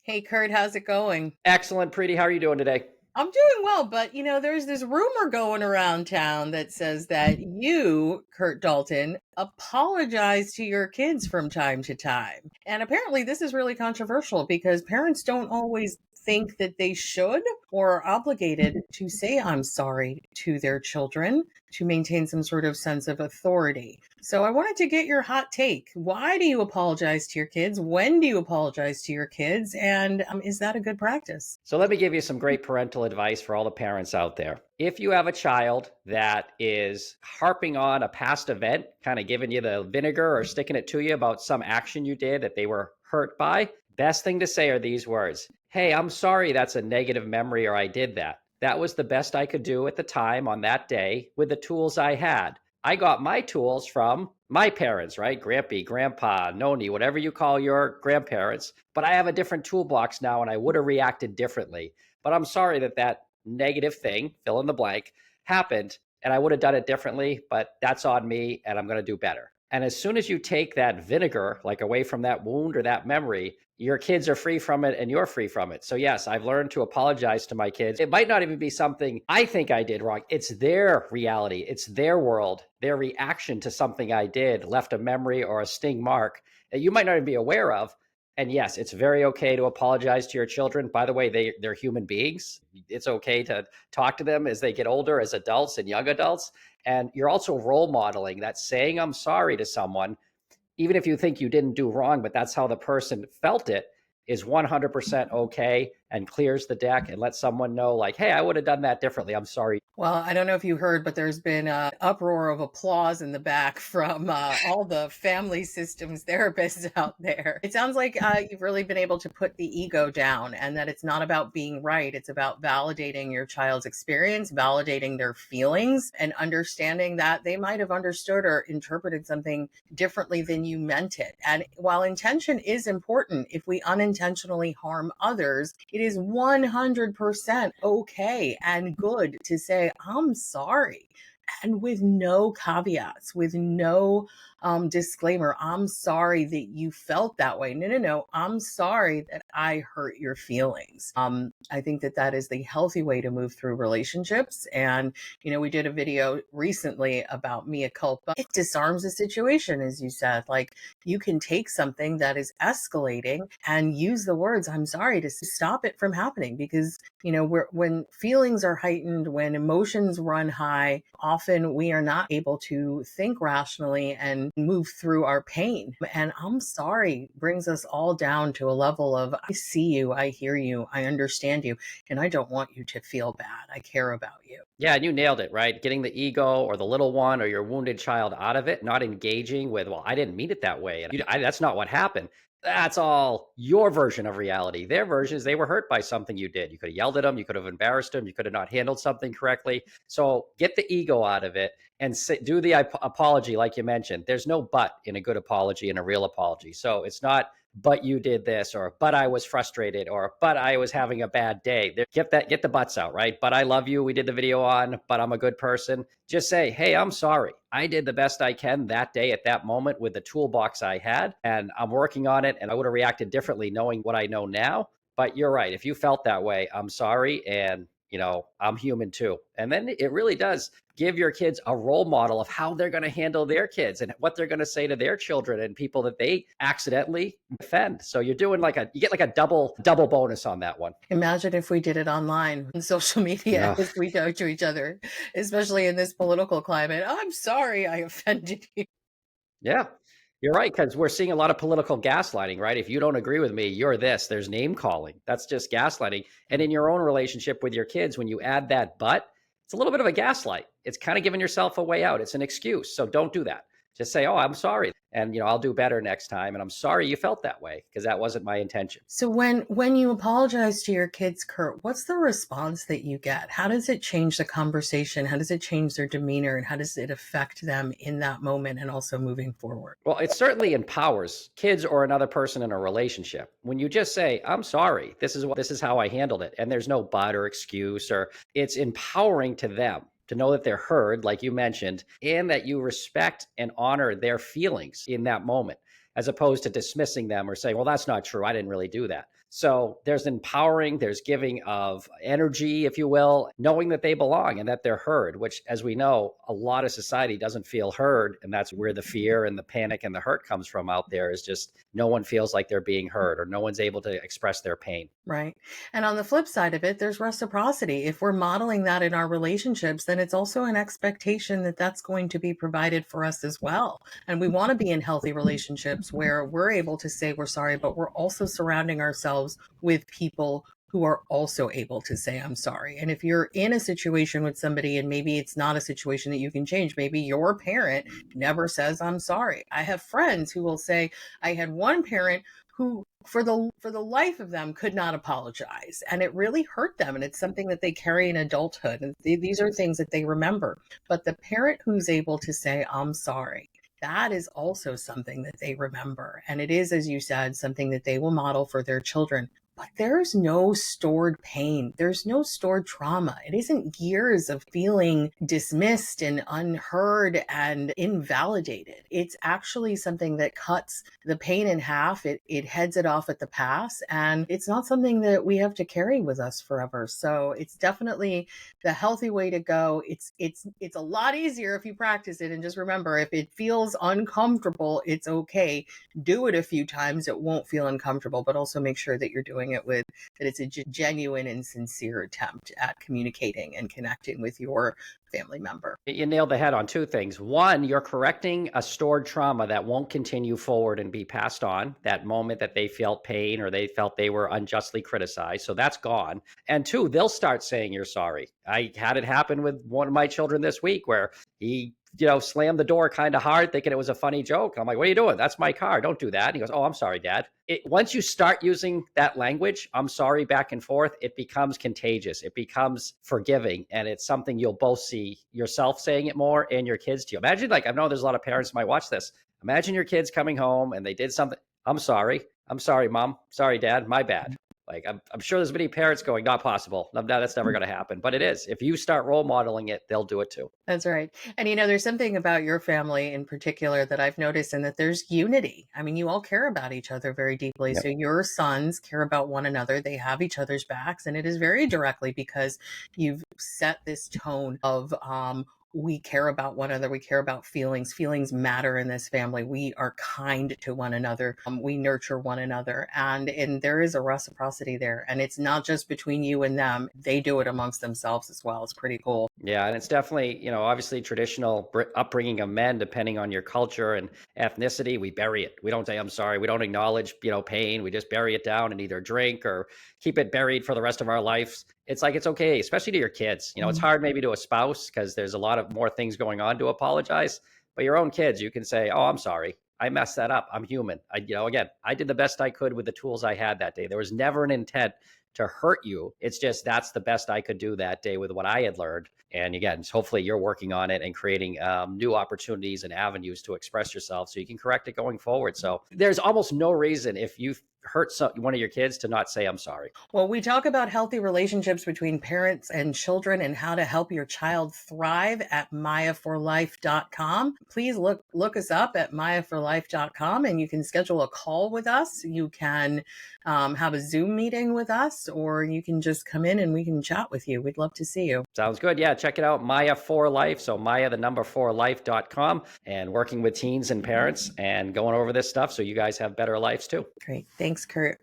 Hey Kurt, how's it going? Excellent, Preeti. How are you doing today? I'm doing well, but there's this rumor going around town that says that you, Kurt Dalton, apologize to your kids from time to time. And apparently this is really controversial because parents don't always think that they should or are obligated to say I'm sorry to their children to maintain some sort of sense of authority. So I wanted to get your hot take. Why do you apologize to your kids? When do you apologize to your kids? And is that a good practice? So, let me give you some great parental advice for all the parents out there. If you have a child that is harping on a past event, kind of giving you the vinegar or sticking it to you about some action you did that they were hurt by, best thing to say are these words: Hey, I'm sorry that's a negative memory, or I did that. That was the best I could do at the time on that day with the tools I had. I got my tools from my parents, right? Grampy, grandpa, noni, whatever you call your grandparents. But I have a different toolbox now and I would have reacted differently. But I'm sorry that that negative thing, fill in the blank, happened and I would have done it differently, but that's on me and I'm going to do better. And as soon as you take that vinegar, like away from that wound or that memory, your kids are free from it and you're free from it. So, yes, I've learned to apologize to my kids. It might not even be something I think I did wrong. It's their reality, it's their world. Their reaction to something I did left a memory or a sting mark that you might not even be aware of. And yes, it's very okay to apologize to your children. By the way, they're human beings. It's okay to talk to them as they get older, as adults and young adults. And you're also role modeling that saying I'm sorry to someone, even if you think you didn't do wrong, but that's how the person felt it, is 100% okay and clears the deck and lets someone know, like, hey, I would have done that differently. I'm sorry. Well, I don't know if you heard, but there's been an uproar of applause in the back from all the family systems therapists out there. It sounds like you've really been able to put the ego down and that it's not about being right. It's about validating your child's experience, validating their feelings, and understanding that they might have understood or interpreted something differently than you meant it. And while intention is important, if we unintentionally harm others, it is 100% okay and good to say, I'm sorry. And with no caveats, with no disclaimer, I'm sorry that you felt that way. No, no, no. I'm sorry that I hurt your feelings. I think that that is the healthy way to move through relationships. And, we did a video recently about mea culpa. It disarms the situation, as you said. Like, you can take something that is escalating and use the words, I'm sorry, to stop it from happening. Because, when feelings are heightened, when emotions run high, often we are not able to think rationally and move through our pain. And I'm sorry brings us all down to a level of, I see you, I hear you, I understand you, and I don't want you to feel bad. I care about you. Yeah, and you nailed it, right? Getting the ego or the little one or your wounded child out of it, not engaging with, well, I didn't mean it that way. And that's not what happened. That's all your version of reality. Their version is they were hurt by something you did. You could have yelled at them. You could have embarrassed them. You could have not handled something correctly. So get the ego out of it and do the apology, like you mentioned. There's no but in a good apology and a real apology. So it's not, but you did this, or but I was frustrated, or but I was having a bad day. Get the buts out, right? But I love you. We did the video on, but I'm a good person. Just say, hey, I'm sorry. I did the best I can that day at that moment with the toolbox I had, and I'm working on it. And I would have reacted differently knowing what I know now. But you're right. If you felt that way, I'm sorry. And I'm human too. And then it really does give your kids a role model of how they're going to handle their kids and what they're going to say to their children and people that they accidentally offend. So you're doing you get like a double bonus on that one. Imagine if we did it online on social media Yeah. as we go to each other, especially in this political climate. I'm sorry I offended you. Yeah. You're right, because we're seeing a lot of political gaslighting, right? If you don't agree with me, you're this. There's name calling. That's just gaslighting. And in your own relationship with your kids, when you add that but, it's a little bit of a gaslight. It's kind of giving yourself a way out. It's an excuse. So don't do that. Just say, oh, I'm sorry. And, I'll do better next time. And I'm sorry you felt that way because that wasn't my intention. So when you apologize to your kids, Kurt, what's the response that you get? How does it change the conversation? How does it change their demeanor? And how does it affect them in that moment and also moving forward? Well, it certainly empowers kids or another person in a relationship. When you just say, I'm sorry, this is how I handled it. And there's no but or excuse, or it's empowering to them to know that they're heard, like you mentioned, and that you respect and honor their feelings in that moment, as opposed to dismissing them or saying, well, that's not true. I didn't really do that. So there's empowering, there's giving of energy, if you will, knowing that they belong and that they're heard, which, as we know, a lot of society doesn't feel heard. And that's where the fear and the panic and the hurt comes from out there, is just no one feels like they're being heard, or no one's able to express their pain. Right. And on the flip side of it, there's reciprocity. If we're modeling that in our relationships, then it's also an expectation that that's going to be provided for us as well. And we want to be in healthy relationships where we're able to say we're sorry, but we're also surrounding ourselves with people who are also able to say, I'm sorry. And if you're in a situation with somebody and maybe it's not a situation that you can change, maybe your parent never says, I'm sorry. I have friends who will say, I had one parent who for the life of them could not apologize, and it really hurt them, and it's something that they carry in adulthood, and these are things that they remember. But the parent who's able to say I'm sorry, that is also something that they remember, and it is, as you said, something that they will model for their children. But there's no stored pain. There's no stored trauma. It isn't years of feeling dismissed and unheard and invalidated. It's actually something that cuts the pain in half. It heads it off at the pass. And it's not something that we have to carry with us forever. So it's definitely the healthy way to go. It's a lot easier if you practice it. And just remember, if it feels uncomfortable, it's okay. Do it a few times. It won't feel uncomfortable, but also make sure that you're doing it with that it's a genuine and sincere attempt at communicating and connecting with your family member. You nailed the head on two things. One, you're correcting a stored trauma that won't continue forward and be passed on, that moment that they felt pain or they felt they were unjustly criticized. So that's gone. And two, they'll start saying you're sorry. I had it happen with one of my children this week where he slammed the door kind of hard, thinking it was a funny joke. I'm like, what are you doing? That's my car. Don't do that. And he goes, oh, I'm sorry, Dad. Once you start using that language, I'm sorry, back and forth, it becomes contagious. It becomes forgiving. And it's something you'll both see yourself saying it more and your kids to you. Imagine, like, I know there's a lot of parents who might watch this. Imagine your kids coming home and they did something. I'm sorry. I'm sorry, Mom. Sorry, Dad. My bad. Like, I'm sure there's many parents going, not possible. No, that's never going to happen. But it is. If you start role modeling it, they'll do it too. That's right. And there's something about your family in particular that I've noticed, and that there's unity. I mean, you all care about each other very deeply. Yep. So your sons care about one another. They have each other's backs. And it is very directly because you've set this tone of, we care about one another. We care about feelings. Feelings matter in this family. We are kind to one another. We nurture one another. And there is a reciprocity there. And it's not just between you and them. They do it amongst themselves as well. It's pretty cool. Yeah. And it's definitely, obviously traditional upbringing of men, depending on your culture and ethnicity, we bury it. We don't say, I'm sorry. We don't acknowledge, pain. We just bury it down and either drink or keep it buried for the rest of our lives. It's like, it's okay, especially to your kids. It's hard maybe to a spouse because there's a lot of more things going on to apologize. But your own kids, you can say, oh, I'm sorry. I messed that up. I'm human. Again, I did the best I could with the tools I had that day. There was never an intent to hurt you. It's just that's the best I could do that day with what I had learned. And again, hopefully you're working on it and creating new opportunities and avenues to express yourself so you can correct it going forward. So there's almost no reason if you hurt one of your kids to not say, I'm sorry. Well, we talk about healthy relationships between parents and children and how to help your child thrive at mayaforlife.com. Please look us up at mayaforlife.com, and you can schedule a call with us. You can have a Zoom meeting with us, or you can just come in and we can chat with you. We'd love to see you. Sounds good. Yeah, check it out, Maya for Life. So Maya, the number 4life.com, and working with teens and parents and going over this stuff so you guys have better lives too. Great. Thanks, Kurt.